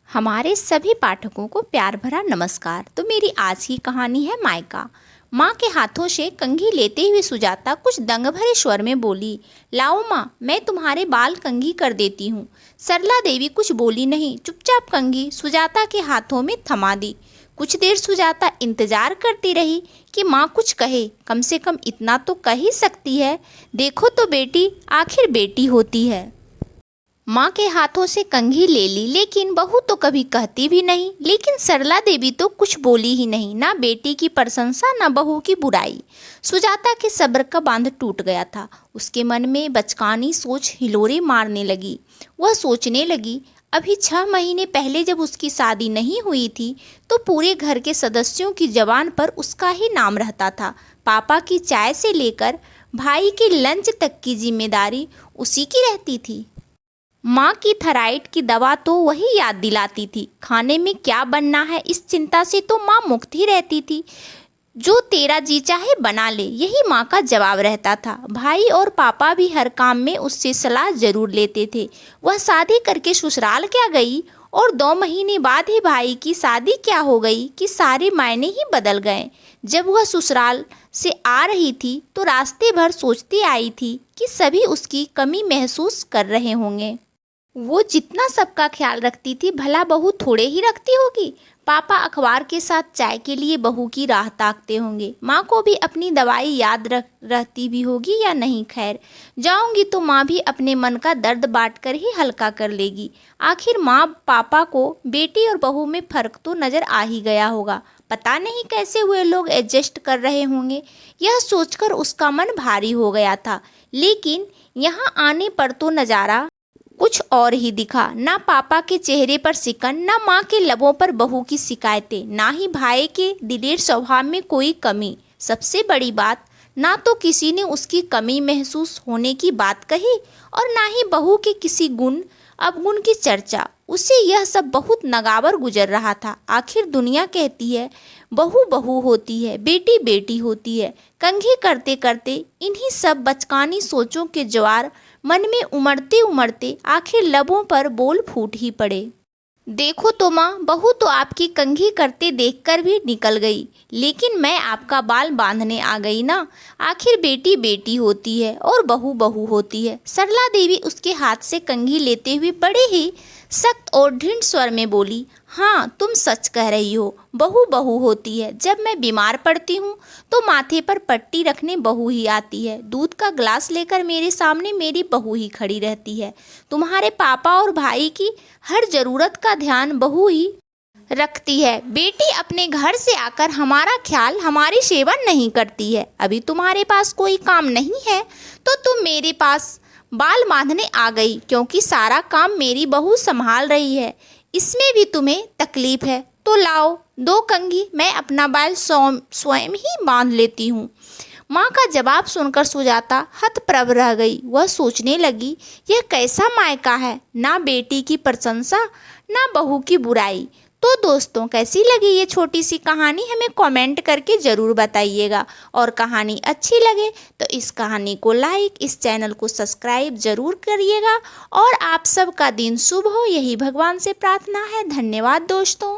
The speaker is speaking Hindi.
हमारे सभी पाठकों को प्यार भरा नमस्कार। तो मेरी आज की कहानी है मायका। माँ के हाथों से कंघी लेते हुए सुजाता कुछ दंग भरे स्वर में बोली, लाओ माँ, मैं तुम्हारे बाल कंघी कर देती हूँ। सरला देवी कुछ बोली नहीं, चुपचाप कंघी सुजाता के हाथों में थमा दी। कुछ देर सुजाता इंतजार करती रही कि माँ कुछ कहे, कम से कम इतना तो कह ही सकती है, देखो तो बेटी, आखिर बेटी होती है। माँ के हाथों से कंघी ले ली, लेकिन बहू तो कभी कहती भी नहीं। लेकिन सरला देवी तो कुछ बोली ही नहीं, ना बेटी की प्रशंसा ना बहू की बुराई। सुजाता के सब्र का बांध टूट गया था। उसके मन में बचकानी सोच हिलोरे मारने लगी। वह सोचने लगी, अभी 6 महीने पहले जब उसकी शादी नहीं हुई थी तो पूरे घर के सदस्यों की जबान पर उसका ही नाम रहता था। पापा की चाय से लेकर भाई के लंच तक की जिम्मेदारी उसी की रहती थी। माँ की थायराइड की दवा तो वही याद दिलाती थी। खाने में क्या बनना है इस चिंता से तो माँ मुक्त ही रहती थी। जो तेरा जी चाहे बना ले, यही माँ का जवाब रहता था। भाई और पापा भी हर काम में उससे सलाह जरूर लेते थे। वह शादी करके ससुराल क्या गई और 2 महीने बाद ही भाई की शादी क्या हो गई कि सारे मायने ही बदल गए। जब वह ससुराल से आ रही थी तो रास्ते भर सोचती आई थी कि सभी उसकी कमी महसूस कर रहे होंगे। वो जितना सबका ख्याल रखती थी, भला बहू थोड़े ही रखती होगी। पापा अखबार के साथ चाय के लिए बहू की राह ताकते होंगे। माँ को भी अपनी दवाई याद रहती भी होगी या नहीं। खैर, जाऊंगी तो माँ भी अपने मन का दर्द बांट कर ही हल्का कर लेगी। आखिर माँ पापा को बेटी और बहू में फर्क तो नजर आ ही गया होगा। पता नहीं कैसे हुए लोग एडजस्ट कर रहे होंगे। यह सोचकर उसका मन भारी हो गया था। लेकिन यहाँ आने पर तो नज़ारा कुछ और ही दिखा। ना पापा के चेहरे पर सिकन, ना माँ के लबों पर बहू की शिकायतें, ना ही भाई के दिलेर स्वभाव में कोई कमी। सबसे बड़ी बात, ना तो किसी ने उसकी कमी महसूस होने की बात कही और ना ही बहू के किसी गुण अवगुण की चर्चा। उसे यह सब बहुत नगावर गुजर रहा था। आखिर दुनिया कहती है बहू बहू होती है, बेटी बेटी होती है। कंघी करते करते इन्हीं सब बचकानी सोचों के ज्वार मन में उमड़ते उमड़ते आखिर लबों पर बोल फूट ही पड़े। देखो तो माँ, बहू तो आपकी कंघी करते देखकर भी निकल गई, लेकिन मैं आपका बाल बांधने आ गई ना। आखिर बेटी बेटी होती है और बहू बहू होती है। सरला देवी उसके हाथ से कंघी लेते हुए बड़े ही सख्त और दृढ़ स्वर में बोली, हाँ, तुम सच कह रही हो, बहू बहू होती है। जब मैं बीमार पड़ती हूँ तो माथे पर पट्टी रखने बहू ही आती है। दूध का ग्लास लेकर मेरे सामने मेरी बहू ही खड़ी रहती है। तुम्हारे पापा और भाई की हर जरूरत का ध्यान बहू ही रखती है। बेटी अपने घर से आकर हमारा ख्याल, हमारी सेवा नहीं करती है। अभी तुम्हारे पास कोई काम नहीं है तो तुम मेरे पास बाल बांधने आ गई, क्योंकि सारा काम मेरी बहू संभाल रही है। इसमें भी तुम्हें तकलीफ है तो लाओ 2 कंघी, मैं अपना बाल स्वयं ही बांध लेती हूँ। माँ का जवाब सुनकर सुजाता हतप्रभ रह गई। वह सोचने लगी, यह कैसा मायका है, ना बेटी की प्रशंसा ना बहू की बुराई। तो दोस्तों, कैसी लगी ये छोटी सी कहानी, हमें कमेंट करके ज़रूर बताइएगा। और कहानी अच्छी लगे तो इस कहानी को लाइक, इस चैनल को सब्सक्राइब ज़रूर करिएगा। और आप सबका दिन शुभ हो, यही भगवान से प्रार्थना है। धन्यवाद दोस्तों।